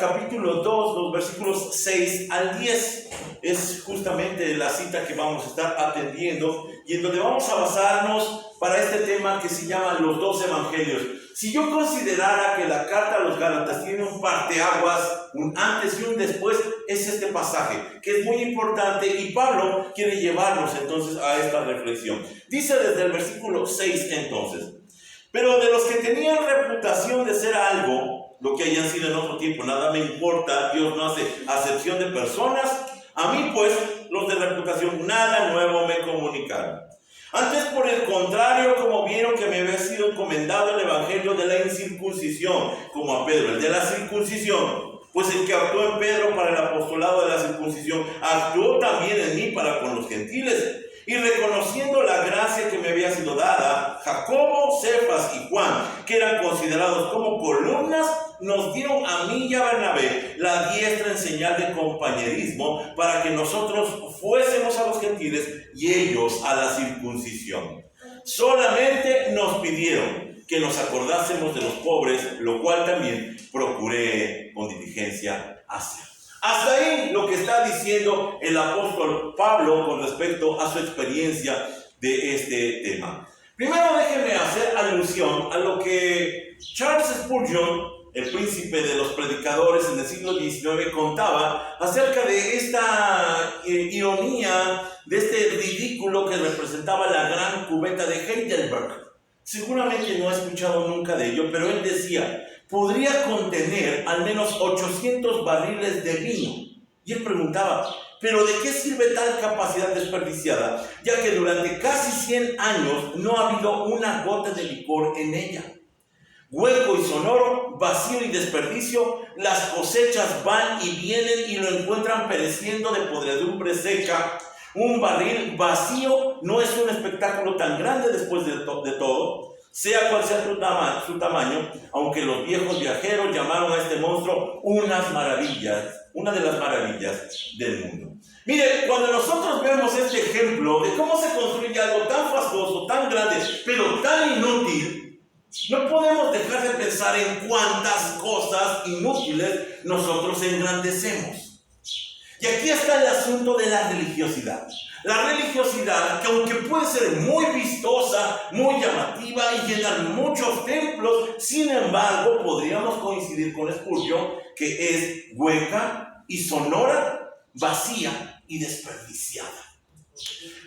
capítulo 2, los versículos 6 al 10. Es justamente la cita que vamos a estar atendiendo y en donde vamos a basarnos para este tema que se llama los dos evangelios. Si yo considerara que la carta a los Gálatas tiene un parteaguas, un antes y un después, es este pasaje, que es muy importante, y Pablo quiere llevarnos entonces a esta reflexión. Dice desde el versículo 6 entonces: pero de los que tenían reputación de ser algo, lo que hayan sido en otro tiempo, nada me importa, Dios no hace acepción de personas. A mí pues, los de reputación, nada nuevo me comunicaron. Antes, por el contrario, como vieron que me había sido encomendado el evangelio de la incircuncisión, como a Pedro, el de la circuncisión, pues el que actuó en Pedro para el apostolado de la circuncisión, actuó también en mí para con los gentiles. Y reconociendo la gracia que me había sido dada, Jacobo, Cefas y Juan, que eran considerados como columnas, nos dieron a mí y a Bernabé la diestra en señal de compañerismo, para que nosotros fuésemos a los gentiles y ellos a la circuncisión. Solamente nos pidieron que nos acordásemos de los pobres, lo cual también procuré con diligencia hacer. Hasta ahí lo que está diciendo el apóstol Pablo con respecto a su experiencia de este tema. Primero déjenme hacer alusión a lo que Charles Spurgeon, el príncipe de los predicadores en el siglo XIX, contaba acerca de esta ironía, de este ridículo que representaba la gran cubeta de Heidelberg. Seguramente no he escuchado nunca de ello, pero él decía: podría contener al menos 800 barriles de vino. Y él preguntaba: ¿pero de qué sirve tal capacidad desperdiciada, ya que durante casi 100 años no ha habido una gota de licor en ella? Hueco y sonoro, vacío y desperdicio, las cosechas van y vienen y lo encuentran pereciendo de podredumbre seca. Un barril vacío no es un espectáculo tan grande después de todo, sea cual sea su tamaño, aunque los viejos viajeros llamaron a este monstruo una de las maravillas del mundo. Mire, cuando nosotros vemos este ejemplo de cómo se construye algo tan fastuoso, tan grande, pero tan inútil, no podemos dejar de pensar en cuántas cosas inútiles nosotros engrandecemos. Y aquí está el asunto de la religiosidad. La religiosidad, que aunque puede ser muy vistosa, muy llamativa y llenar muchos templos, sin embargo, podríamos coincidir con Spurgeon que es hueca y sonora, vacía y desperdiciada.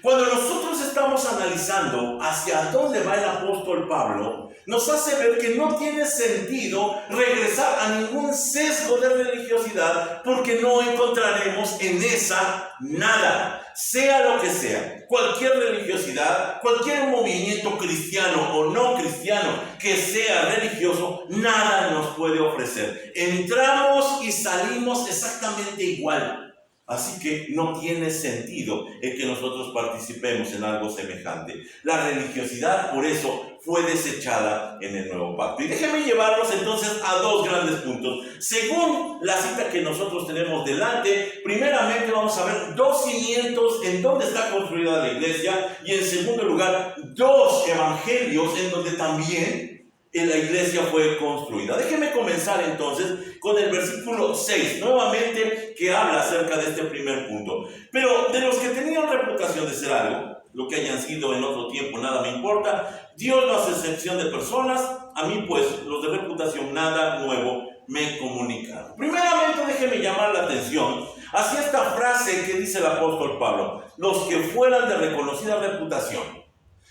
Cuando nosotros estamos analizando hacia dónde va el apóstol Pablo, nos hace ver que no tiene sentido regresar a ningún sesgo de religiosidad, porque no encontraremos en esa nada, sea lo que sea. Cualquier religiosidad, cualquier movimiento cristiano o no cristiano que sea religioso, nada nos puede ofrecer. Entramos y salimos exactamente igual. Así que no tiene sentido el que nosotros participemos en algo semejante. La religiosidad, por eso, fue desechada en el Nuevo Pacto. Y déjenme llevarlos entonces a dos grandes puntos. Según la cita que nosotros tenemos delante, primeramente vamos a ver dos cimientos en donde está construida la iglesia, y en segundo lugar, dos evangelios en donde también la iglesia fue construida. Déjenme comenzar entonces con el versículo 6, nuevamente, que habla acerca de este primer punto. Pero de los que tenían reputación de ser algo, lo que hayan sido en otro tiempo, nada me importa, Dios no hace excepción de personas. A mí pues, los de reputación, nada nuevo me comunicaron. Primeramente, déjenme llamar la atención hacia esta frase que dice el apóstol Pablo: los que fueran de reconocida reputación.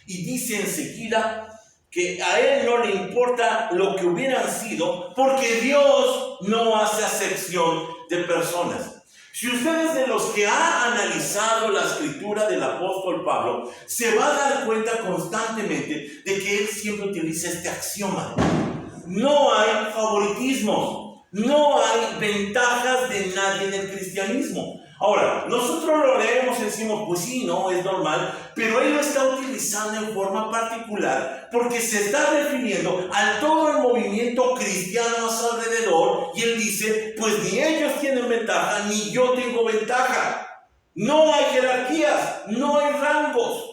Y dice enseguida que a él no le importa lo que hubieran sido, porque Dios no hace acepción de personas. Si usted es de los que ha analizado la escritura del apóstol Pablo, se va a dar cuenta constantemente de que él siempre utiliza este axioma: no hay favoritismo, no hay ventajas de nadie en el cristianismo. Ahora, nosotros lo leemos y decimos: pues sí, no, es normal, pero él lo está utilizando en forma particular porque se está refiriendo a todo el movimiento cristiano a su alrededor, y él dice: pues ni ellos tienen ventaja, ni yo tengo ventaja. No hay jerarquías, no hay rangos.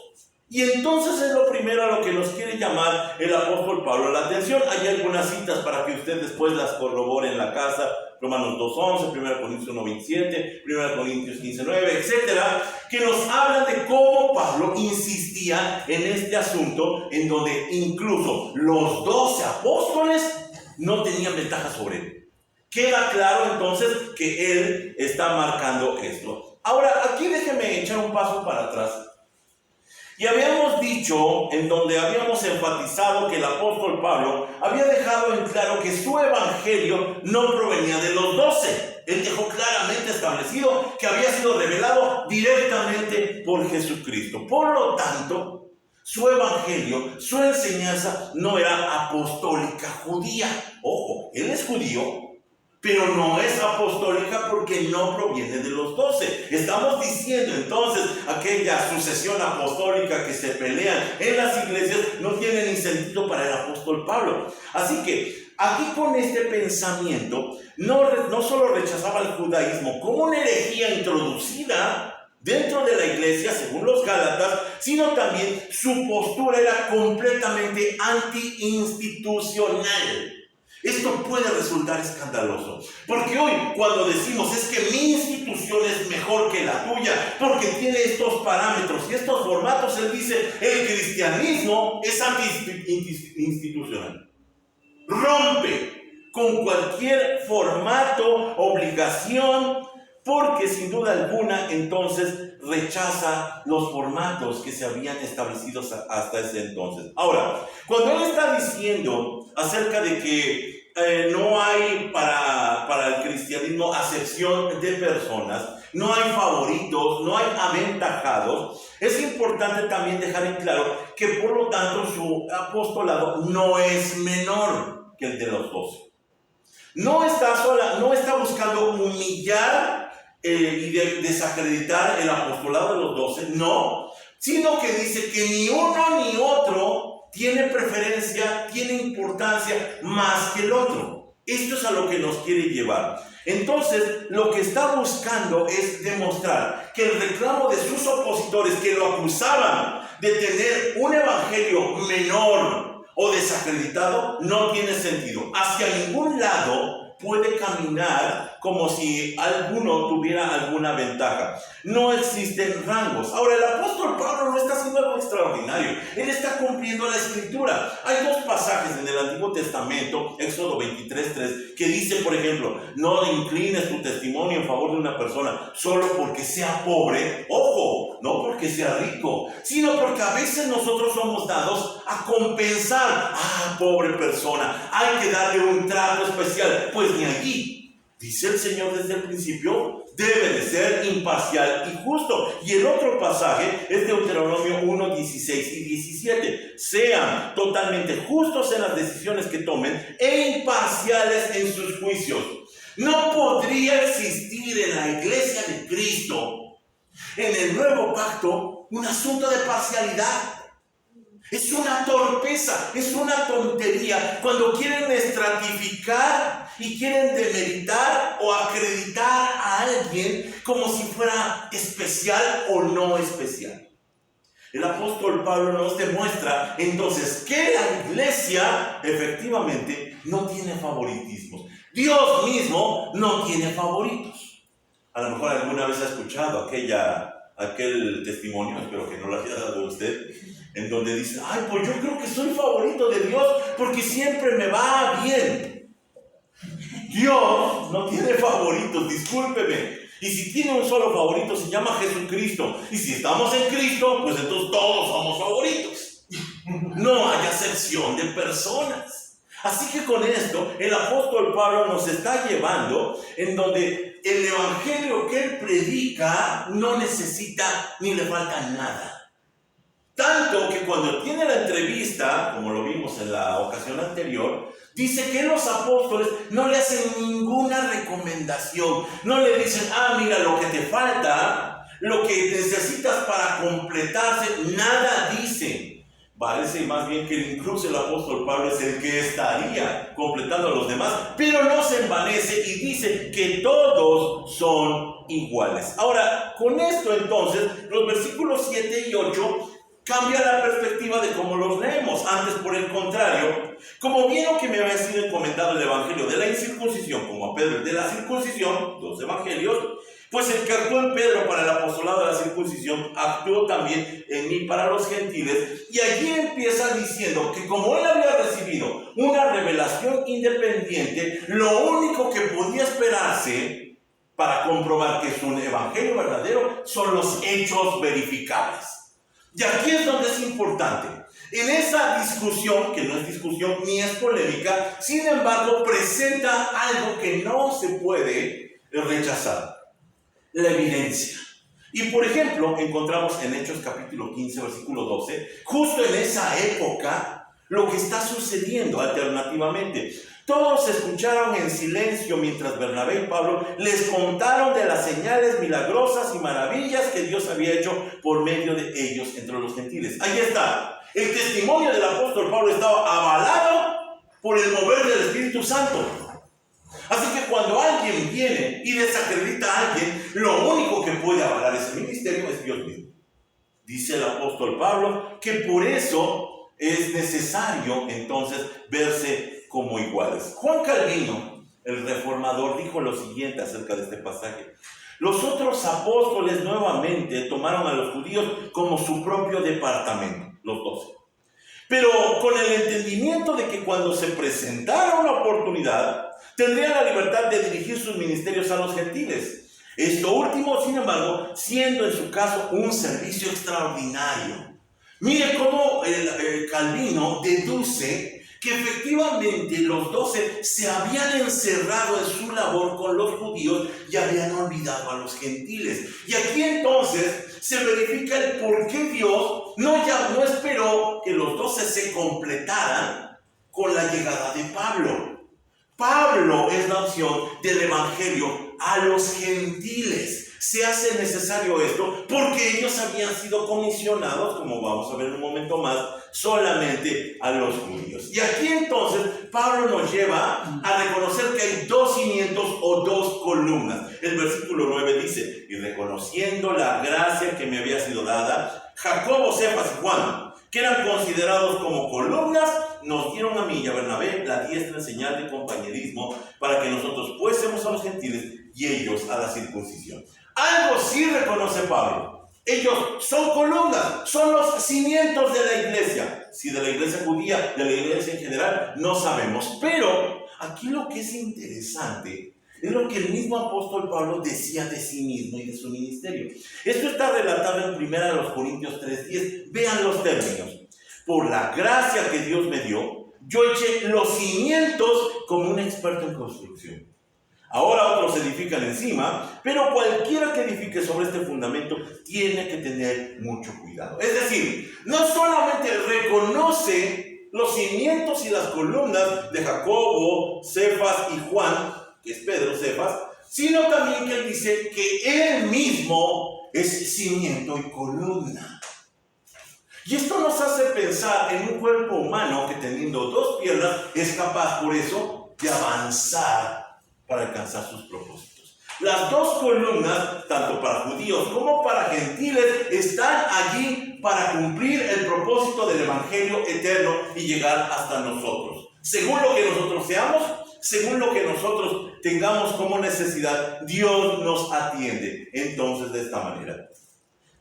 Y entonces es lo primero a lo que nos quiere llamar el apóstol Pablo la atención. Hay algunas citas para que usted después las corrobore en la casa. Romanos 2:11, 1 Corintios 1:27, 1 Corintios 15:9, etcétera, que nos hablan de cómo Pablo insistía en este asunto, en donde incluso los 12 apóstoles no tenían ventaja sobre él. Queda claro entonces que él está marcando esto. Ahora, aquí déjeme echar un paso para atrás. Y habíamos dicho, en donde habíamos enfatizado que el apóstol Pablo había dejado en claro que su evangelio no provenía de los 12. Él dejó claramente establecido que había sido revelado directamente por Jesucristo. Por lo tanto, su evangelio, su enseñanza no era apostólica judía. Ojo, él es judío, pero no es apostólica porque no proviene de los 12. Estamos diciendo entonces aquella sucesión apostólica que se pelean en las iglesias no tiene ni sentido para el apóstol Pablo. Así que aquí con este pensamiento no solo rechazaba el judaísmo como una herejía introducida dentro de la iglesia según los Gálatas, sino también su postura era completamente anti-institucional. Esto puede resultar escandaloso, porque hoy cuando decimos es que mi institución es mejor que la tuya, porque tiene estos parámetros y estos formatos, él dice, el cristianismo es anti-institucional. Rompe con cualquier formato, obligación, porque sin duda alguna entonces rechaza los formatos que se habían establecido hasta ese entonces. Ahora, cuando él está diciendo acerca de que no hay para el cristianismo acepción de personas, no hay favoritos, no hay aventajados, es importante también dejar en claro que por lo tanto su apostolado no es menor que el de los 12. No está buscando humillar y desacreditar el apostolado de los 12, no, sino que dice que ni uno ni otro tiene preferencia, tiene importancia más que el otro. Esto es a lo que nos quiere llevar. Entonces, lo que está buscando es demostrar que el reclamo de sus opositores que lo acusaban de tener un evangelio menor o desacreditado no tiene sentido. Hacia ningún lado puede caminar como si alguno tuviera alguna ventaja. No existen rangos. Ahora, el apóstol Pablo no está haciendo algo extraordinario. Él está cumpliendo la escritura. Hay dos pasajes en el Antiguo Testamento, Éxodo 23:3, que dicen, por ejemplo, no inclines tu testimonio en favor de una persona solo porque sea pobre. Ojo, no porque sea rico, sino porque a veces nosotros somos dados a compensar. Pobre persona, hay que darle un trato especial. Pues ni allí. Dice el Señor desde el principio, debe de ser imparcial y justo. Y el otro pasaje es Deuteronomio 1:16 y 17. Sean totalmente justos en las decisiones que tomen e imparciales en sus juicios. No podría existir en la iglesia de Cristo, en el nuevo pacto, un asunto de parcialidad. Es una torpeza, es una tontería cuando quieren estratificar y quieren demeritar o acreditar a alguien como si fuera especial o no especial. El apóstol Pablo nos demuestra entonces que la iglesia efectivamente no tiene favoritismos. Dios mismo no tiene favoritos. A lo mejor alguna vez ha escuchado aquel testimonio, espero que no lo haya dado usted, en donde dice, pues yo creo que soy favorito de Dios porque siempre me va bien. Dios no tiene favoritos, discúlpeme. Y si tiene un solo favorito se llama Jesucristo. Y si estamos en Cristo, pues entonces todos somos favoritos. No hay acepción de personas. Así que con esto, el apóstol Pablo nos está llevando en donde el evangelio que él predica no necesita ni le falta nada. Tanto que cuando tiene la entrevista, como lo vimos en la ocasión anterior, dice que los apóstoles no le hacen ninguna recomendación. No le dicen, mira lo que te falta, lo que necesitas para completarse, nada dicen. Parece más bien que incluso el apóstol Pablo es el que estaría completando a los demás, pero no se envanece y dice que todos son iguales. Ahora, con esto entonces, los versículos 7 y 8 cambia la perspectiva de cómo los leemos. Antes, por el contrario, como vieron que me había sido encomendado el evangelio de la incircuncisión, como a Pedro el de la circuncisión, dos evangelios, pues el que actuó en Pedro para el apostolado de la circuncisión, actuó también en mí para los gentiles. Y allí empieza diciendo que como él había recibido una revelación independiente, lo único que podía esperarse para comprobar que es un evangelio verdadero son los hechos verificables. Y aquí es donde es importante. En esa discusión, que no es discusión ni es polémica, sin embargo, presenta algo que no se puede rechazar: la evidencia. Y por ejemplo, encontramos en Hechos capítulo 15, versículo 12, justo en esa época, lo que está sucediendo alternativamente. Todos escucharon en silencio mientras Bernabé y Pablo les contaron de las señales milagrosas y maravillas que Dios había hecho por medio de ellos entre los gentiles. Ahí está. El testimonio del apóstol Pablo estaba avalado por el mover del Espíritu Santo. Así que cuando alguien viene y desacredita a alguien, lo único que puede avalar ese ministerio es Dios mismo. Dice el apóstol Pablo que por eso es necesario entonces verse como iguales. Juan Calvino, el reformador, dijo lo siguiente acerca de este pasaje: los otros apóstoles nuevamente tomaron a los judíos como su propio departamento, los 12. Pero con el entendimiento de que cuando se presentara una oportunidad, tendrían la libertad de dirigir sus ministerios a los gentiles. Esto último, sin embargo, siendo en su caso un servicio extraordinario. Mire cómo el Calvino deduce que efectivamente los 12 se habían encerrado en su labor con los judíos y habían olvidado a los gentiles. Y aquí entonces se verifica el por qué Dios no esperó que los 12 se completaran con la llegada de Pablo. Pablo es la opción del evangelio a los gentiles. Se hace necesario esto porque ellos habían sido comisionados, como vamos a ver en un momento más, solamente a los judíos. Y aquí entonces Pablo nos lleva a reconocer que hay dos cimientos o dos columnas. El versículo 9 dice: y reconociendo la gracia que me había sido dada, Jacobo, Cefas y Juan, que eran considerados como columnas, nos dieron a mí y a Bernabé la diestra en señal de compañerismo, para que nosotros fuésemos a los gentiles y ellos a la circuncisión. Algo sí reconoce Pablo: ellos son columnas, son los cimientos de la iglesia. Si de la iglesia judía, de la iglesia en general, no sabemos. Pero aquí lo que es interesante es lo que el mismo apóstol Pablo decía de sí mismo y de su ministerio. Esto está relatado en 1 Corintios 3:10. Vean los términos: por la gracia que Dios me dio, yo eché los cimientos como un experto en construcción. Ahora otros edifican encima, pero cualquiera que edifique sobre este fundamento tiene que tener mucho cuidado. Es decir, no solamente reconoce los cimientos y las columnas de Jacobo, Cefas y Juan, que es Pedro, Cefas, sino también que él dice que él mismo es cimiento y columna. Y esto nos hace pensar en un cuerpo humano que, teniendo dos piernas, es capaz por eso de avanzar para alcanzar sus propósitos. Las dos columnas, tanto para judíos como para gentiles, están allí para cumplir el propósito del evangelio eterno y llegar hasta nosotros. Según lo que nosotros seamos, según lo que nosotros tengamos como necesidad, Dios nos atiende entonces de esta manera.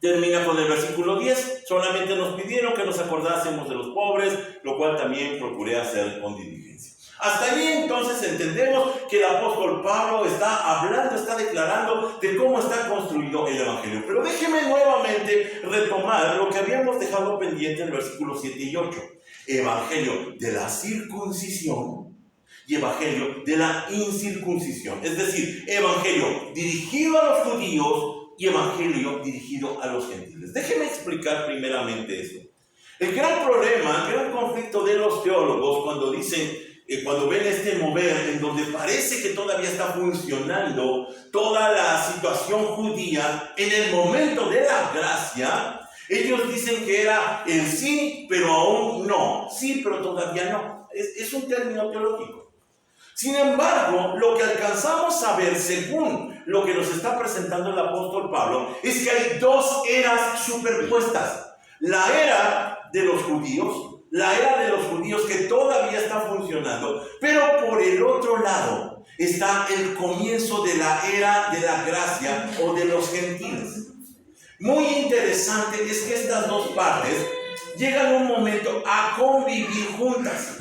Termina con el versículo 10. Solamente nos pidieron que nos acordásemos de los pobres, lo cual también procuré hacer con diligencia. Hasta ahí entonces entendemos que el apóstol Pablo está hablando, está declarando de cómo está construido el evangelio. Pero déjeme nuevamente retomar lo que habíamos dejado pendiente en el versículo 7 y 8. Evangelio de la circuncisión y evangelio de la incircuncisión. Es decir, evangelio dirigido a los judíos y evangelio dirigido a los gentiles. Déjeme explicar primeramente eso. El gran problema, el gran conflicto de los teólogos cuando dicen, cuando ven este mover en donde parece que todavía está funcionando toda la situación judía en el momento de la gracia, ellos dicen que era el sí, pero aún no. Sí, pero todavía no. Es un término teológico. Sin embargo, lo que alcanzamos a ver según lo que nos está presentando el apóstol Pablo es que hay dos eras superpuestas. La era de los judíos que todavía está funcionando, pero por el otro lado está el comienzo de la era de la gracia o de los gentiles. Muy interesante es que estas dos partes llegan un momento a convivir juntas.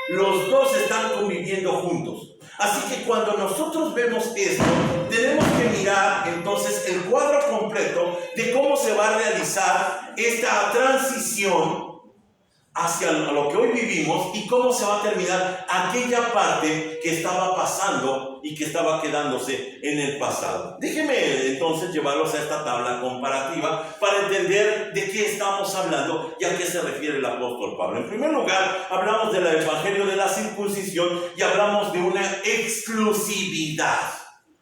Los dos están conviviendo juntos. Así que cuando nosotros vemos esto, tenemos que mirar entonces el cuadro completo de cómo se va a realizar esta transición hacia lo que hoy vivimos y cómo se va a terminar aquella parte que estaba pasando y que estaba quedándose en el pasado. Déjenme entonces llevarlos a esta tabla comparativa para entender de qué estamos hablando y a qué se refiere el apóstol Pablo. En primer lugar, hablamos del evangelio de la circuncisión y hablamos de una exclusividad.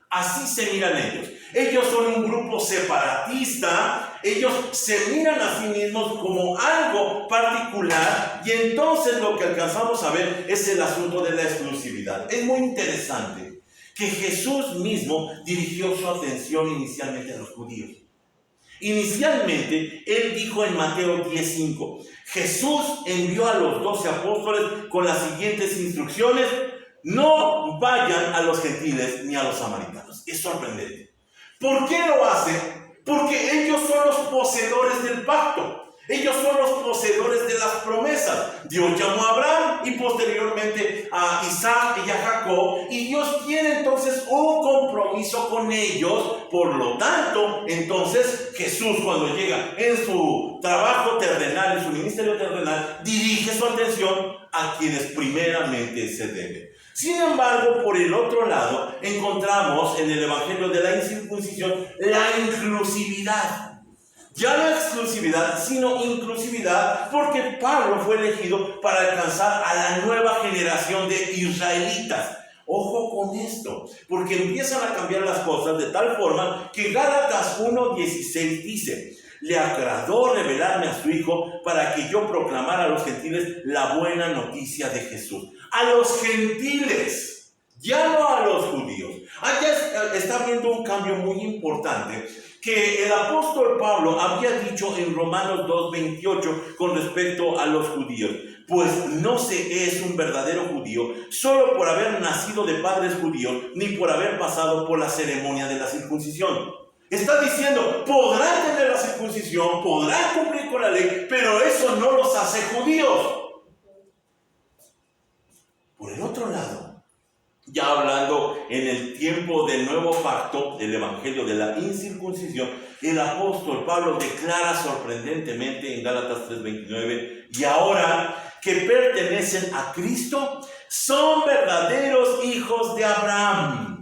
Así se miran ellos. Ellos son un grupo separatista, ellos se miran a sí mismos como algo particular y entonces lo que alcanzamos a ver es el asunto de la exclusividad. Es muy interesante que Jesús mismo dirigió su atención inicialmente a los judíos. Inicialmente, Él dijo en Mateo 10:5, Jesús envió a los 12 apóstoles con las siguientes instrucciones: no vayan a los gentiles ni a los samaritanos. Es sorprendente. ¿Por qué lo hacen? Porque ellos son los poseedores del pacto. Ellos son los poseedores de las promesas. Dios llamó a Abraham y posteriormente a Isaac y a Jacob. Y Dios tiene entonces un compromiso con ellos. Por lo tanto, entonces Jesús, cuando llega en su trabajo terrenal, en su ministerio terrenal, dirige su atención a quienes primeramente se debe. Sin embargo, por el otro lado, encontramos en el evangelio de la incircuncisión la inclusividad. Ya no exclusividad, sino inclusividad, porque Pablo fue elegido para alcanzar a la nueva generación de israelitas. Ojo con esto, porque empiezan a cambiar las cosas de tal forma que Gálatas 1:16 dice: le agradó revelarme a su Hijo para que yo proclamara a los gentiles la buena noticia de Jesús. A los gentiles, ya no a los judíos. Allá está viendo un cambio muy importante que el apóstol Pablo había dicho en Romanos 2:28 con respecto a los judíos. Pues no se es un verdadero judío solo por haber nacido de padres judíos, ni por haber pasado por la ceremonia de la circuncisión. Está diciendo, podrán tener la circuncisión, podrán cumplir con la ley, pero eso no los hace judíos. Por el otro lado, ya hablando en el tiempo del nuevo pacto, del evangelio de la incircuncisión, el apóstol Pablo declara sorprendentemente en Gálatas 3:29, y ahora que pertenecen a Cristo, son verdaderos hijos de Abraham.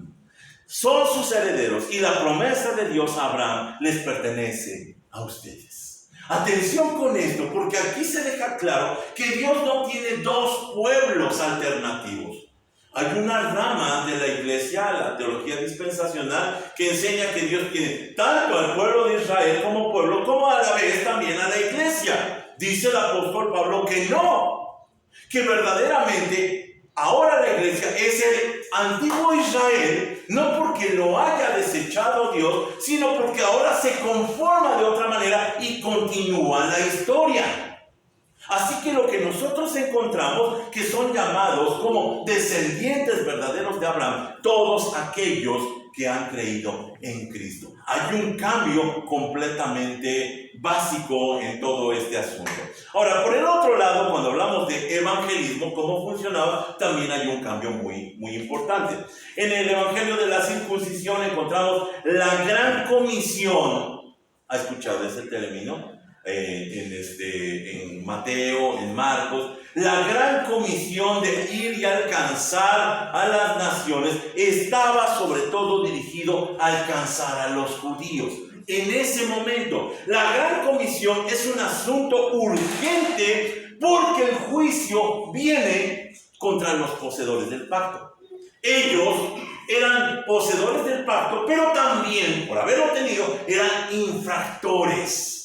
Son sus herederos y la promesa de Dios a Abraham les pertenece a ustedes. Atención con esto, porque aquí se deja claro que Dios no tiene dos pueblos alternativos. Hay una rama de la iglesia, la teología dispensacional, que enseña que Dios tiene tanto al pueblo de Israel como pueblo, como a la vez también a la iglesia. Dice el apóstol Pablo que no, que verdaderamente ahora la iglesia es el antiguo Israel, no porque lo haya desechado Dios, sino porque ahora se conforma de otra manera y continúa la historia. Así que lo que nosotros encontramos, que son llamados como descendientes verdaderos de Abraham, todos aquellos que han creído en Cristo. Hay un cambio completamente básico en todo este asunto. Ahora, por el otro lado, cuando hablamos de evangelismo, cómo funcionaba, también hay un cambio muy importante. En el evangelio de la circuncisión encontramos la gran comisión. ¿Ha escuchado ese término? En Mateo, en Marcos, la gran comisión de ir y alcanzar a las naciones estaba sobre todo dirigido a alcanzar a los judíos. En ese momento, la gran comisión es un asunto urgente porque el juicio viene contra los poseedores del pacto. Ellos eran poseedores del pacto, pero también, por haberlo tenido, eran infractores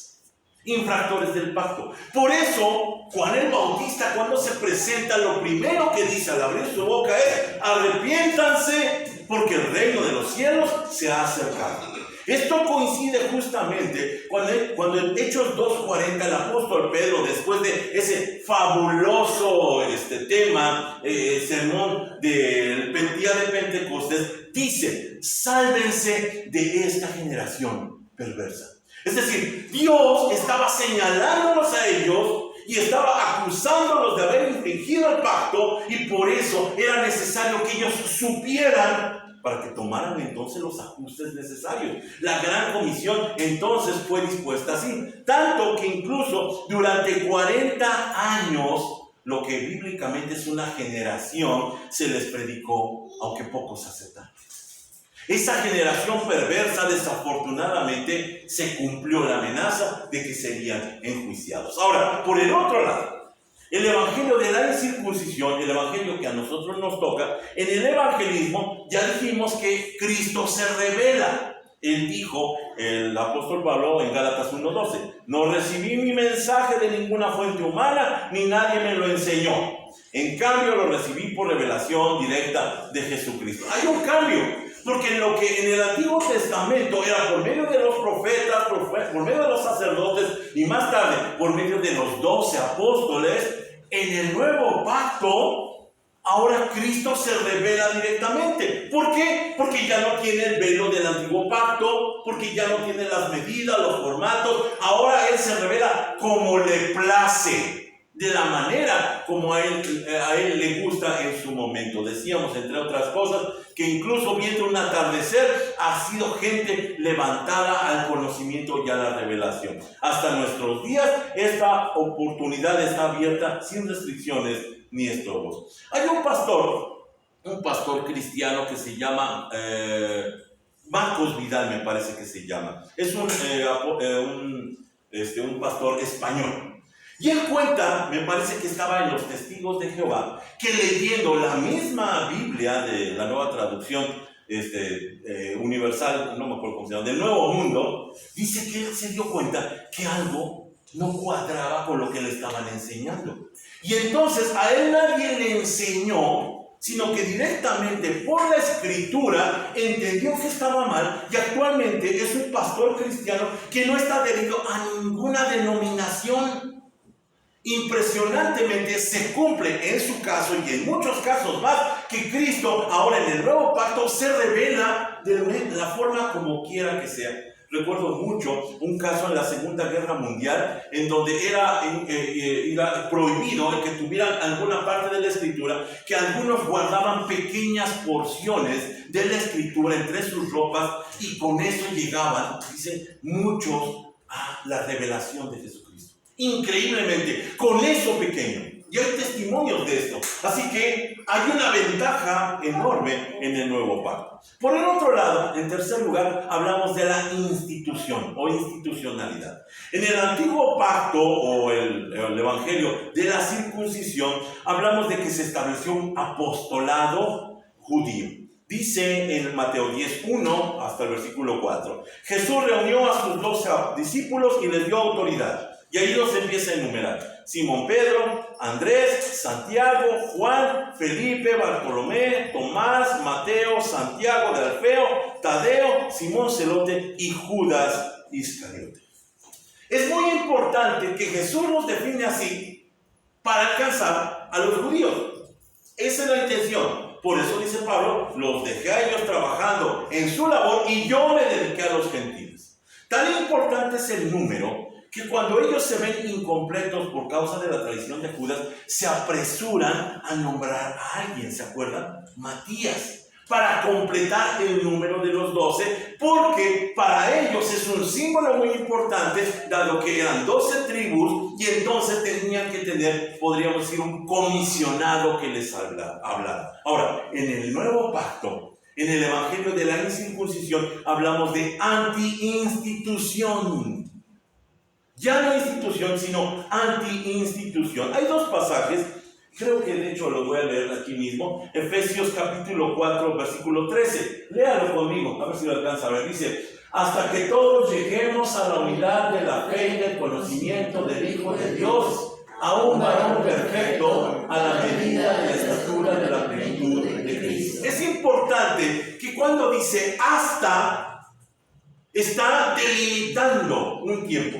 del pacto. Por eso, Juan el Bautista, cuando se presenta, lo primero que dice al abrir su boca es: arrepiéntanse, porque el reino de los cielos se ha acercado. Esto coincide justamente cuando en Hechos 2:40 el apóstol Pedro, después de ese fabuloso tema, sermón del día de Pentecostés, dice: sálvense de esta generación perversa. Es decir, Dios estaba señalándolos a ellos y estaba acusándolos de haber infringido el pacto, y por eso era necesario que ellos supieran para que tomaran entonces los ajustes necesarios. La gran comisión entonces fue dispuesta así, tanto que incluso durante 40 años, lo que bíblicamente es una generación, se les predicó, aunque pocos aceptaron. Esa generación perversa, desafortunadamente, se cumplió la amenaza de que serían enjuiciados. Ahora, por el otro lado, el evangelio de la incircuncisión, el evangelio que a nosotros nos toca, en el evangelismo ya dijimos que Cristo se revela. Él dijo, el apóstol Pablo en Gálatas 1:12, no recibí mi mensaje de ninguna fuente humana, ni nadie me lo enseñó. En cambio, lo recibí por revelación directa de Jesucristo. Hay un cambio. Porque lo que en el Antiguo Testamento era por medio de los profetas, por medio de los sacerdotes y más tarde por medio de los 12 apóstoles, en el Nuevo Pacto, ahora Cristo se revela directamente. ¿Por qué? Porque ya no tiene el velo del Antiguo Pacto, porque ya no tiene las medidas, los formatos. Ahora Él se revela como le place, de la manera como a él le gusta en su momento. Decíamos, entre otras cosas, que incluso viendo un atardecer ha sido gente levantada al conocimiento y a la revelación. Hasta nuestros días esta oportunidad está abierta sin restricciones ni estorbos. Hay un pastor cristiano que se llama Marcos Vidal, me parece que se llama. Es un pastor español. Y él cuenta, me parece que estaba en los Testigos de Jehová, que leyendo la misma Biblia de la Nueva Traducción Universal, no me acuerdo cómo se llama, del Nuevo Mundo, dice que él se dio cuenta que algo no cuadraba con lo que le estaban enseñando. Y entonces a él nadie le enseñó, sino que directamente por la Escritura entendió que estaba mal, y actualmente es un pastor cristiano que no está adherido a ninguna denominación. Impresionantemente se cumple en su caso y en muchos casos más que Cristo ahora en el Nuevo Pacto se revela de la forma como quiera que sea. Recuerdo mucho un caso en la Segunda Guerra Mundial en donde era prohibido el que tuvieran alguna parte de la Escritura, que algunos guardaban pequeñas porciones de la Escritura entre sus ropas, y con eso llegaban, dicen muchos, a la revelación de Jesucristo. Increíblemente, con eso pequeño. Y hay testimonios de esto. Así que hay una ventaja enorme en el Nuevo Pacto. Por el otro lado, en tercer lugar, hablamos de la institución o institucionalidad. En el Antiguo Pacto o el Evangelio de la circuncisión, hablamos de que se estableció un apostolado judío. Dice en Mateo 10:1 hasta el versículo 4, Jesús reunió a sus 12 discípulos y les dio autoridad. Y ahí los empieza a enumerar: Simón Pedro, Andrés, Santiago, Juan, Felipe, Bartolomé, Tomás, Mateo, Santiago de Alfeo, Tadeo, Simón Celote y Judas Iscariote. Es muy importante que Jesús los define así para alcanzar a los judíos. Esa es la intención. Por eso dice Pablo, los dejé a ellos trabajando en su labor y yo me dediqué a los gentiles. Tan importante es el número que cuando ellos se ven incompletos por causa de la traición de Judas, se apresuran a nombrar a alguien, ¿se acuerdan? Matías, para completar el número de los 12, porque para ellos es un símbolo muy importante, dado que eran 12 tribus, y entonces tenían que tener, podríamos decir, un comisionado que les hablara. Ahora, en el Nuevo Pacto, en el Evangelio de la Incircuncisión, hablamos de anti-institución. Ya no institución, sino anti-institución. Hay dos pasajes, creo que de hecho los voy a leer aquí mismo. Efesios capítulo 4, versículo 13. Léalo conmigo, a ver si lo alcanza a ver. Dice: hasta que todos lleguemos a la unidad de la fe y del conocimiento del Hijo de Dios, a un varón perfecto, a la medida de la estatura de la plenitud de Cristo. Es importante que cuando dice hasta, Está delimitando un tiempo.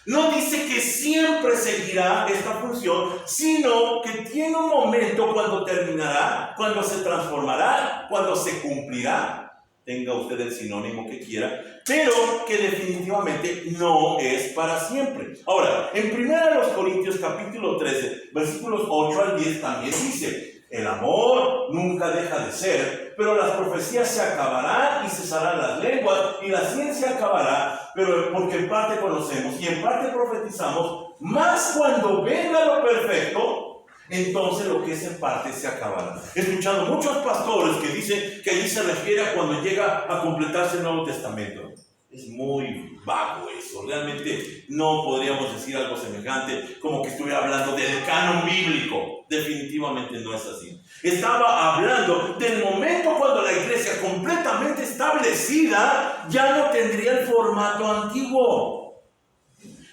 No dice que siempre seguirá esta función, sino que tiene un momento cuando terminará, cuando se transformará, cuando se cumplirá. Tenga usted el sinónimo que quiera, pero que definitivamente no es para siempre. Ahora, en 1 Corintios capítulo 13, versículos 8 al 10 también dice: el amor nunca deja de ser, pero las profecías se acabarán y cesarán las lenguas, y la ciencia acabará, pero porque en parte conocemos y en parte profetizamos, más cuando venga lo perfecto, entonces lo que es en parte se acabará. He escuchado muchos pastores que dicen que allí se refiere a cuando llega a completarse el Nuevo Testamento. Es muy vago eso. Realmente no podríamos decir algo semejante como que estuviera hablando del canon bíblico. Definitivamente no es así. Estaba hablando del momento cuando la iglesia completamente establecida ya no tendría el formato antiguo.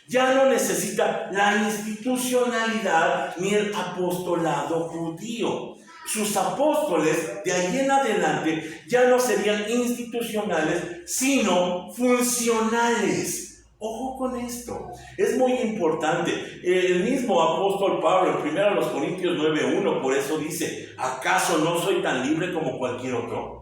Ya no necesita la institucionalidad ni el apostolado judío. Sus apóstoles de ahí en adelante ya no serían institucionales, sino funcionales. Ojo con esto, es muy importante. El mismo apóstol Pablo en 1 Corintios 9:1 por eso dice: ¿acaso no soy tan libre como cualquier otro?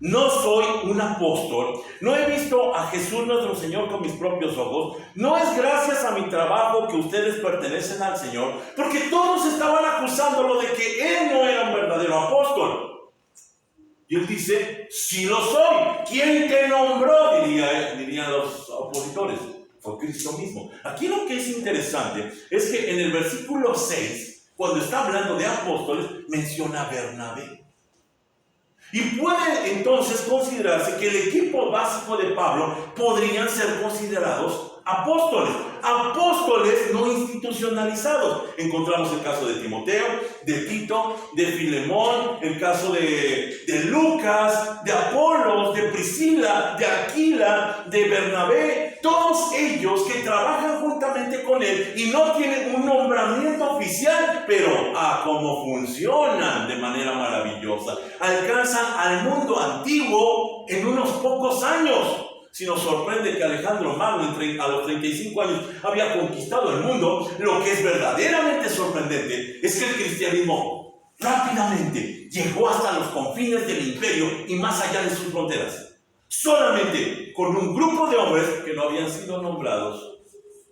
No soy un apóstol, no he visto a Jesús nuestro Señor con mis propios ojos, no es gracias a mi trabajo que ustedes pertenecen al Señor, porque todos estaban acusándolo de que Él no era un verdadero apóstol. Y Él dice: sí lo soy. ¿Quién te nombró? Dirían los opositores. Fue Cristo mismo. Aquí lo que es interesante es que en el versículo 6, cuando está hablando de apóstoles, menciona a Bernabé. Y puede entonces considerarse que el equipo básico de Pablo podrían ser considerados apóstoles. Apóstoles no institucionalizados. Encontramos el caso de Timoteo, de Tito, de Filemón, el caso de Lucas, de Apolos, de Priscila, de Aquila, de Bernabé. Todos ellos que trabajan juntamente con él y no tienen un nombramiento oficial, pero cómo funcionan de manera maravillosa. Alcanzan al mundo antiguo en unos pocos años. Si nos sorprende que Alejandro Magno a los 35 años había conquistado el mundo, lo que es verdaderamente sorprendente es que el cristianismo rápidamente llegó hasta los confines del imperio y más allá de sus fronteras. Solamente con un grupo de hombres que no habían sido nombrados,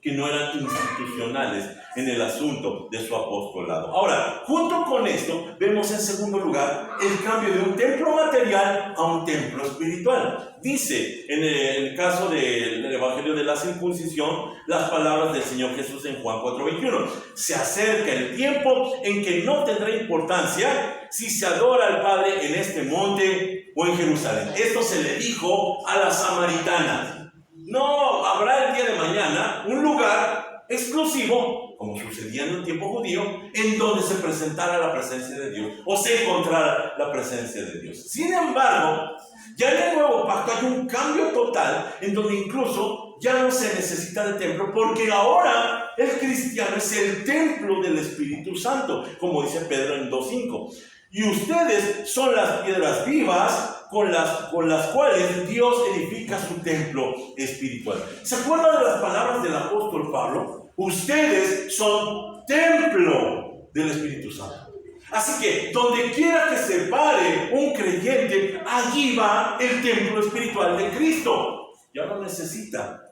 que no eran institucionales en el asunto de su apostolado. Ahora, junto con esto, vemos en segundo lugar el cambio de un templo material a un templo espiritual. Dice en el caso del Evangelio de la Circuncisión las palabras del Señor Jesús en Juan 4:21. Se acerca el tiempo en que no tendrá importancia si se adora al Padre en este monte o en Jerusalén. Esto se le dijo a las samaritanas. No habrá el día de mañana un lugar exclusivo, como sucedía en el tiempo judío, en donde se presentara la presencia de Dios o se encontrara la presencia de Dios. Sin embargo, ya en el nuevo pacto hay un cambio total en donde incluso ya no se necesita de templo, porque ahora el cristiano es el templo del Espíritu Santo, como dice Pedro en 2:5. Y ustedes son las piedras vivas con las cuales Dios edifica su templo espiritual. ¿Se acuerdan de las palabras del apóstol Pablo? Ustedes son templo del Espíritu Santo. Así que donde quiera que se pare un creyente, allí va el templo espiritual de Cristo. Ya no necesita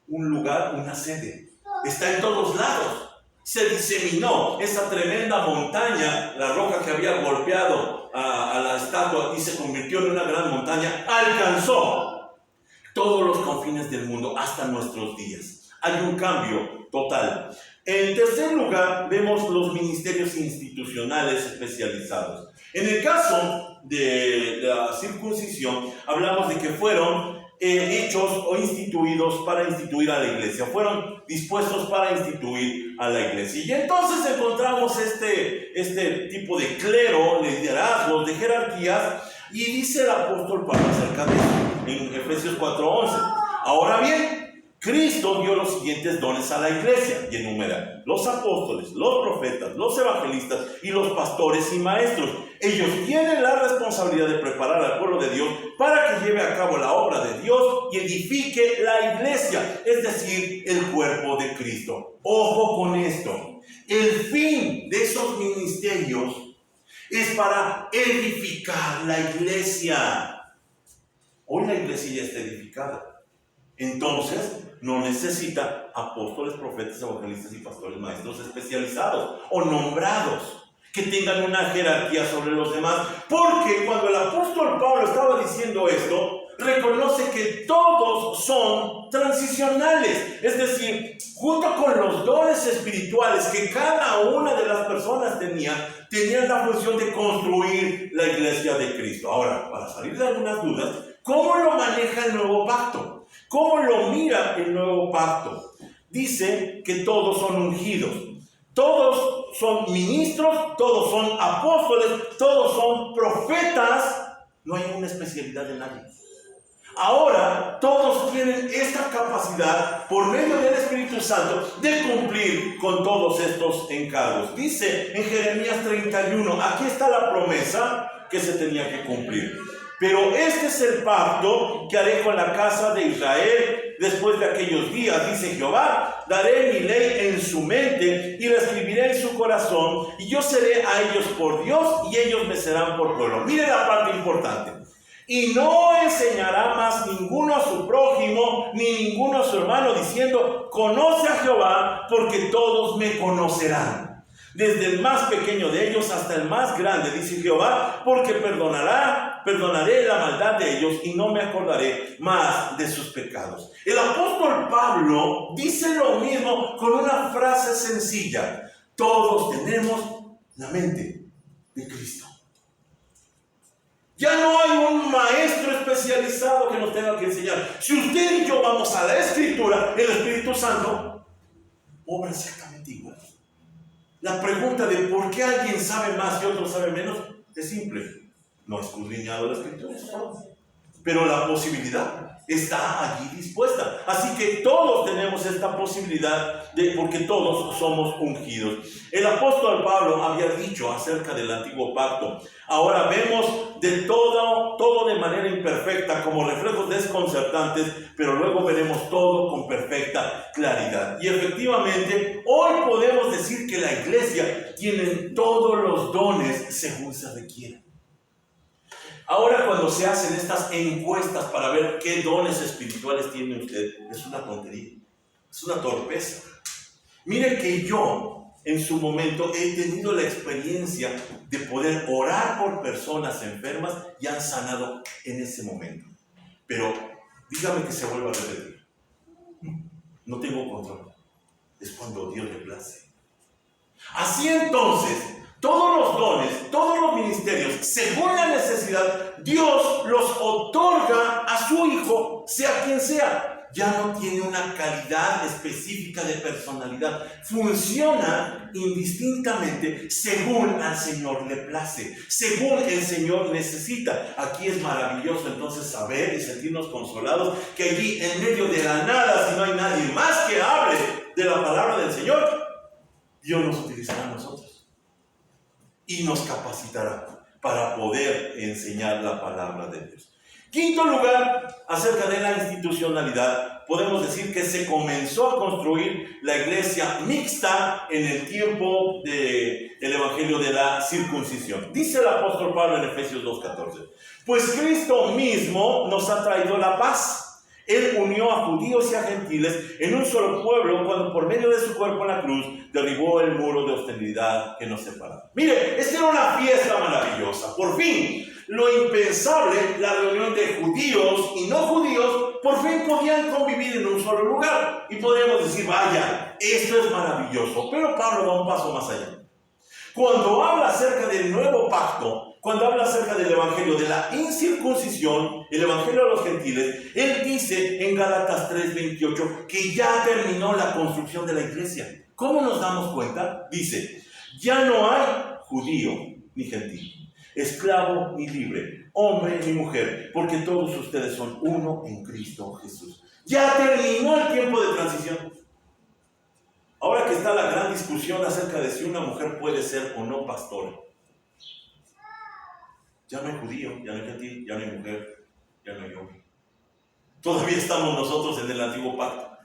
un lugar, una sede. Está en todos lados. Se diseminó esa tremenda montaña, la roca que había golpeado a la estatua y se convirtió en una gran montaña, alcanzó todos los confines del mundo hasta nuestros días. Hay un cambio total. En tercer lugar, vemos los ministerios institucionales especializados. En el caso de la circuncisión, hablamos de que fueron hechos o instituidos para instituir a la iglesia, fueron dispuestos para instituir a la iglesia. Y entonces encontramos este tipo de clero, liderazgos, de jerarquías, y dice el apóstol Pablo acerca de eso en Efesios 4:11. Ahora bien, Cristo dio los siguientes dones a la iglesia y enumera: los apóstoles, los profetas, los evangelistas y los pastores y maestros. Ellos tienen la responsabilidad de preparar al pueblo de Dios para que lleve a cabo la obra de Dios y edifique la iglesia, es decir, el cuerpo de Cristo. Ojo con esto: el fin de esos ministerios es para edificar la iglesia. Hoy la iglesia ya está edificada, entonces no necesita apóstoles, profetas, evangelistas y pastores maestros especializados o nombrados que tengan una jerarquía sobre los demás, porque cuando el apóstol Pablo estaba diciendo esto, reconoce que todos son transicionales, es decir, junto con los dones espirituales que cada una de las personas tenían la función de construir la iglesia de Cristo. Ahora, para salir de algunas dudas, ¿cómo lo maneja el nuevo pacto? ¿Cómo lo mira el nuevo pacto? Dice que todos son ungidos, todos son ministros, todos son apóstoles, todos son profetas. No hay una especialidad de nadie. Ahora, todos tienen esta capacidad, por medio del Espíritu Santo, de cumplir con todos estos encargos. Dice en Jeremías 31, aquí está la promesa que se tenía que cumplir. Pero este es el pacto que haré con la casa de Israel después de aquellos días, dice Jehová. Daré mi ley en su mente y la escribiré en su corazón, y yo seré a ellos por Dios y ellos me serán por pueblo. Mire la parte importante: y no enseñará más ninguno a su prójimo ni ninguno a su hermano diciendo: conoce a Jehová, porque todos me conocerán, desde el más pequeño de ellos hasta el más grande, dice Jehová, porque perdonaré la maldad de ellos y no me acordaré más de sus pecados. El apóstol Pablo dice lo mismo con una frase sencilla: todos tenemos la mente de Cristo. Ya no hay un maestro especializado que nos tenga que enseñar. Si usted y yo vamos a la Escritura, el Espíritu Santo obra exactamente igual. La pregunta de por qué alguien sabe más y otro sabe menos es simple: no ha escudriñado la Escritura. Pero la posibilidad está allí dispuesta. Así que todos tenemos esta posibilidad porque todos somos ungidos. El apóstol Pablo había dicho acerca del antiguo pacto: ahora vemos de todo de manera imperfecta, como reflejos desconcertantes, pero luego veremos todo con perfecta claridad. Y efectivamente, hoy podemos decir que la iglesia tiene todos los dones según se requiere. Ahora, cuando se hacen estas encuestas para ver qué dones espirituales tiene usted, es una tontería, es una torpeza. Mire que yo, en su momento, he tenido la experiencia de poder orar por personas enfermas y han sanado en ese momento. Pero dígame que se vuelva a repetir. No tengo control. Es cuando Dios le place. Así entonces, todos los dones, todos los ministerios, según la necesidad, Dios los otorga a su Hijo, sea quien sea. Ya no tiene una calidad específica de personalidad. Funciona indistintamente según al Señor le place, según el Señor necesita. Aquí es maravilloso entonces saber y sentirnos consolados que allí en medio de la nada, si no hay nadie más que hable de la palabra del Señor, Dios nos utilizará a nosotros y nos capacitará para poder enseñar la palabra de Dios. Quinto lugar, acerca de la institucionalidad, podemos decir que se comenzó a construir la iglesia mixta en el tiempo del evangelio de la circuncisión. Dice el apóstol Pablo en Efesios 2:14: pues Cristo mismo nos ha traído la paz. Él unió a judíos y a gentiles en un solo pueblo cuando por medio de su cuerpo en la cruz derribó el muro de hostilidad que nos separaba. Mire, esta era una fiesta maravillosa. Por fin, lo impensable, la reunión de judíos y no judíos, por fin podían convivir en un solo lugar. Y podríamos decir, vaya, esto es maravilloso. Pero Pablo da un paso más allá. Cuando habla acerca del nuevo pacto, cuando habla acerca del evangelio de la incircuncisión, el evangelio a los gentiles, él dice en Gálatas 3:28 que ya terminó la construcción de la iglesia. ¿Cómo nos damos cuenta? Dice, ya no hay judío ni gentil, esclavo ni libre, hombre ni mujer, porque todos ustedes son uno en Cristo Jesús. Ya terminó el tiempo de transición. Ahora que está la gran discusión acerca de si una mujer puede ser o no pastora. Ya no hay judío, ya no hay gentil, ya no hay mujer, ya no hay hombre. Todavía estamos nosotros en el antiguo pacto,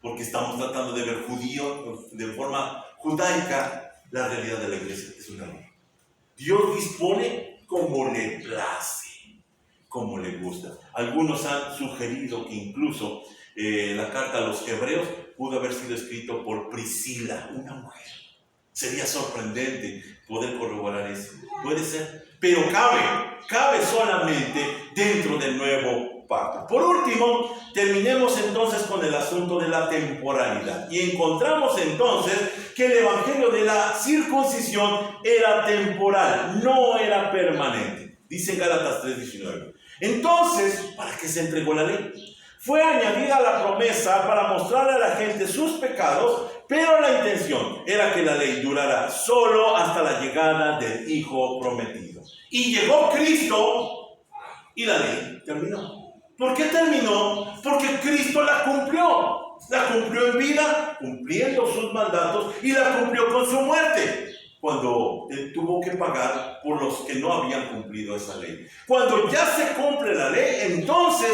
porque estamos tratando de ver judío de forma judaica. La realidad de la iglesia es un error. Dios dispone como le place, como le gusta. Algunos han sugerido que incluso la carta a los hebreos pudo haber sido escrito por Priscila, una mujer. Sería sorprendente poder corroborar eso. Puede ser, pero cabe solamente dentro del nuevo pacto. Por último, terminemos entonces con el asunto de la temporalidad. Y encontramos entonces que el evangelio de la circuncisión era temporal, no era permanente. Dice Gálatas 3:19. Entonces, ¿para qué se entregó la ley? Fue añadida la promesa para mostrarle a la gente sus pecados, pero la intención era que la ley durara solo hasta la llegada del Hijo prometido. Y llegó Cristo y la ley terminó. ¿Por qué terminó? Porque Cristo la cumplió. La cumplió en vida, cumpliendo sus mandatos, y la cumplió con su muerte, cuando él tuvo que pagar por los que no habían cumplido esa ley. Cuando ya se cumple la ley, entonces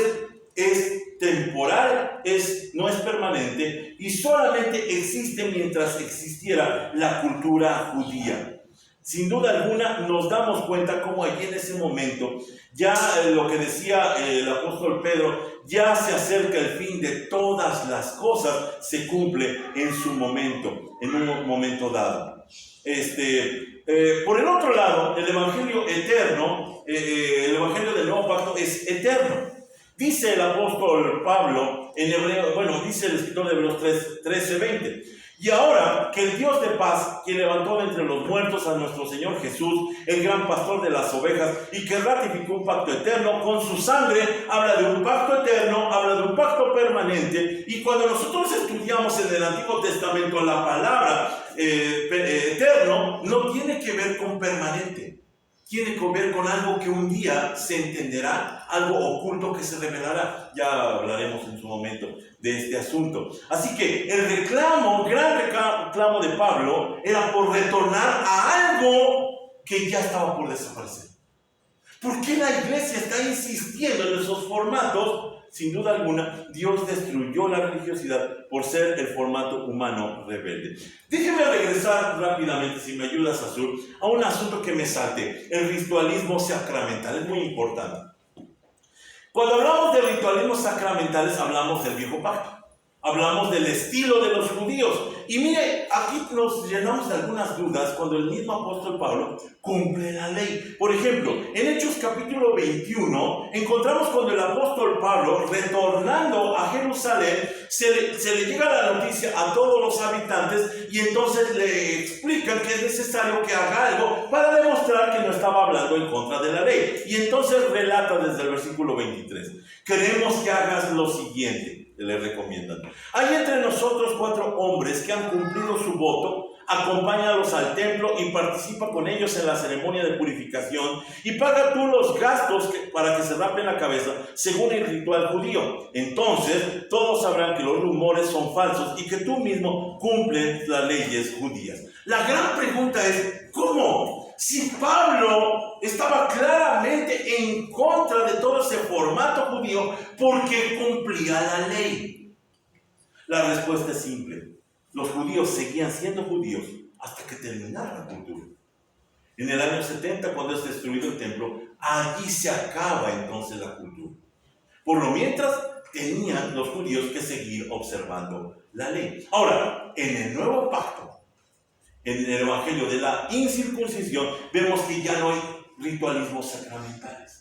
es temporal, no es permanente, y solamente existe mientras existiera la cultura judía. Sin duda alguna nos damos cuenta cómo allí en ese momento, ya lo que decía el apóstol Pedro, ya se acerca el fin de todas las cosas, se cumple en su momento, en un momento dado. Por el otro lado, el evangelio eterno, el evangelio del nuevo pacto es eterno. Dice el apóstol Pablo en Hebreo, dice el escritor de Hebreos 13:20. Y ahora que el Dios de paz, quien levantó de entre los muertos a nuestro Señor Jesús, el gran pastor de las ovejas, y que ratificó un pacto eterno con su sangre, habla de un pacto eterno, habla de un pacto permanente. Y cuando nosotros estudiamos en el Antiguo Testamento la palabra eterno, no tiene que ver con permanente. Tiene que ver con algo que un día se entenderá, algo oculto que se revelará. Ya hablaremos en su momento de este asunto. Así que el gran reclamo de Pablo era por retornar a algo que ya estaba por desaparecer. ¿Por qué la iglesia está insistiendo en esos formatos? Sin duda alguna, Dios destruyó la religiosidad por ser el formato humano rebelde. Déjeme regresar rápidamente, si me ayudas, Azul, a un asunto que me salté: el ritualismo sacramental. Es muy importante. Cuando hablamos de ritualismos sacramentales, hablamos del viejo pacto. Hablamos del estilo de los judíos. Y mire, aquí nos llenamos de algunas dudas cuando el mismo apóstol Pablo cumple la ley. Por ejemplo, en Hechos capítulo 21, encontramos cuando el apóstol Pablo, retornando a Jerusalén, se le llega la noticia a todos los habitantes, y entonces le explican que es necesario que haga algo para demostrar que no estaba hablando en contra de la ley. Y entonces relata desde el versículo 23: queremos que hagas lo siguiente. Le recomiendan: hay entre nosotros 4 hombres que han cumplido su voto, acompáñalos al templo y participa con ellos en la ceremonia de purificación, y paga tú los gastos para que se rapen la cabeza según el ritual judío. Entonces todos sabrán que los rumores son falsos y que tú mismo cumples las leyes judías. La gran pregunta es: ¿cómo? Si Pablo estaba claramente en contra de todo ese formato judío, porque cumplía la ley. La respuesta es simple: los judíos seguían siendo judíos hasta que terminara la cultura. En el año 70, cuando es destruido el templo, allí se acaba entonces la cultura. Por lo mientras, tenían los judíos que seguir observando la ley. Ahora, en el nuevo pacto, en el evangelio de la incircuncisión, vemos que ya no hay ritualismos sacramentales.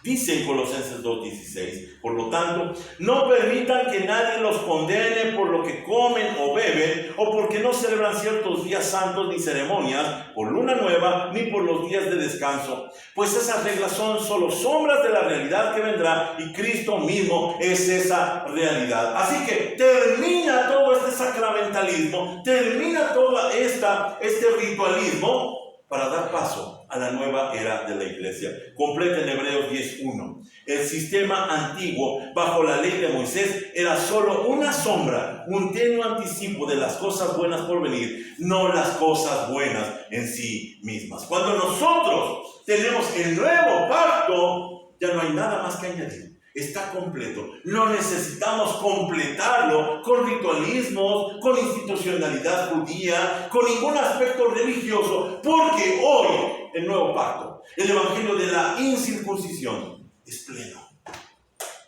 Dice en Colosenses 2:16: por lo tanto, no permitan que nadie los condene por lo que comen o beben, o porque no celebran ciertos días santos ni ceremonias, por luna nueva, ni por los días de descanso, pues esas reglas son solo sombras de la realidad que vendrá, y Cristo mismo es esa realidad. Así que termina todo este sacramentalismo, termina todo este ritualismo, para dar paso a la nueva era de la iglesia. Completa en Hebreos 10:1. El sistema antiguo, bajo la ley de Moisés, era solo una sombra, un tenue anticipo de las cosas buenas por venir, no las cosas buenas en sí mismas. Cuando nosotros tenemos el nuevo pacto, ya no hay nada más que añadir. Está completo. No necesitamos completarlo con ritualismos, con institucionalidad judía, con ningún aspecto religioso, porque hoy el nuevo pacto, el evangelio de la incircuncisión, es pleno,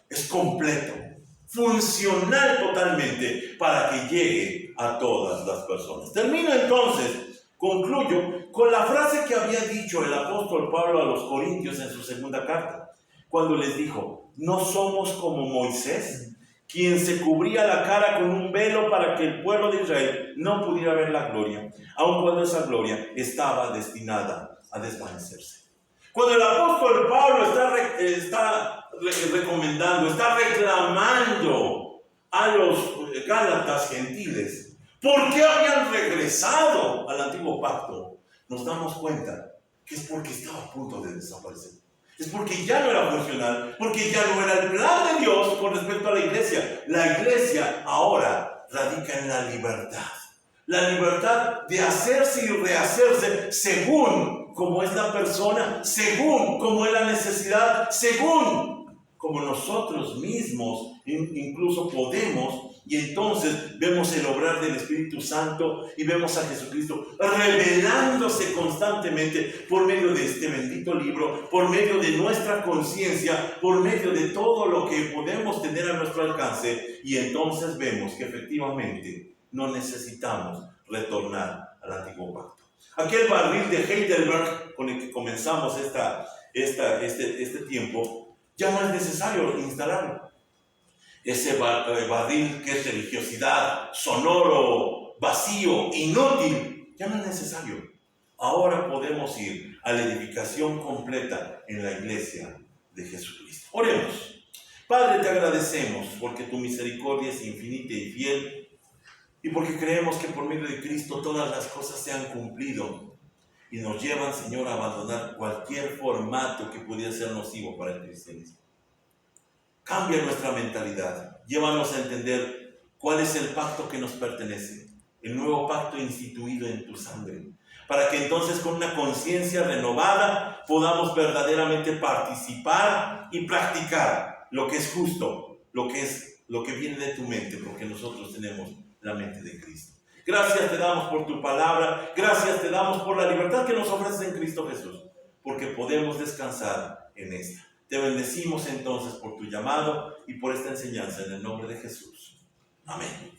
es completo, funcional totalmente para que llegue a todas las personas. Termino entonces, concluyo con la frase que había dicho el apóstol Pablo a los Corintios en su segunda carta, cuando les dijo: no somos como Moisés, quien se cubría la cara con un velo para que el pueblo de Israel no pudiera ver la gloria, aun cuando esa gloria estaba destinada a desvanecerse. Cuando el apóstol Pablo está recomendando, está reclamando a los gálatas gentiles, ¿por qué habían regresado al antiguo pacto? Nos damos cuenta que es porque estaba a punto de desaparecer. Es porque ya no era funcional, porque ya no era el plan de Dios con respecto a la iglesia. La iglesia ahora radica en la libertad. La libertad de hacerse y rehacerse según como es la persona, según como es la necesidad, según como nosotros mismos incluso podemos. Y entonces vemos el obrar del Espíritu Santo y vemos a Jesucristo revelándose constantemente por medio de este bendito libro, por medio de nuestra conciencia, por medio de todo lo que podemos tener a nuestro alcance. Y entonces vemos que efectivamente no necesitamos retornar al antiguo pacto. Aquel barril de Heidelberg con el que comenzamos este tiempo, ya no es necesario instalarlo. Ese barril que es religiosidad, sonoro, vacío, inútil, ya no es necesario. Ahora podemos ir a la edificación completa en la iglesia de Jesucristo. Oremos. Padre, te agradecemos porque tu misericordia es infinita y fiel, y porque creemos que por medio de Cristo todas las cosas se han cumplido y nos llevan, Señor, a abandonar cualquier formato que pudiera ser nocivo para el cristianismo. Cambia nuestra mentalidad, llévanos a entender cuál es el pacto que nos pertenece, el nuevo pacto instituido en tu sangre, para que entonces con una conciencia renovada podamos verdaderamente participar y practicar lo que es justo, lo que viene de tu mente, porque nosotros tenemos la mente de Cristo. Gracias te damos por tu palabra, gracias te damos por la libertad que nos ofreces en Cristo Jesús, porque podemos descansar en esta. Te bendecimos entonces por tu llamado y por esta enseñanza en el nombre de Jesús. Amén.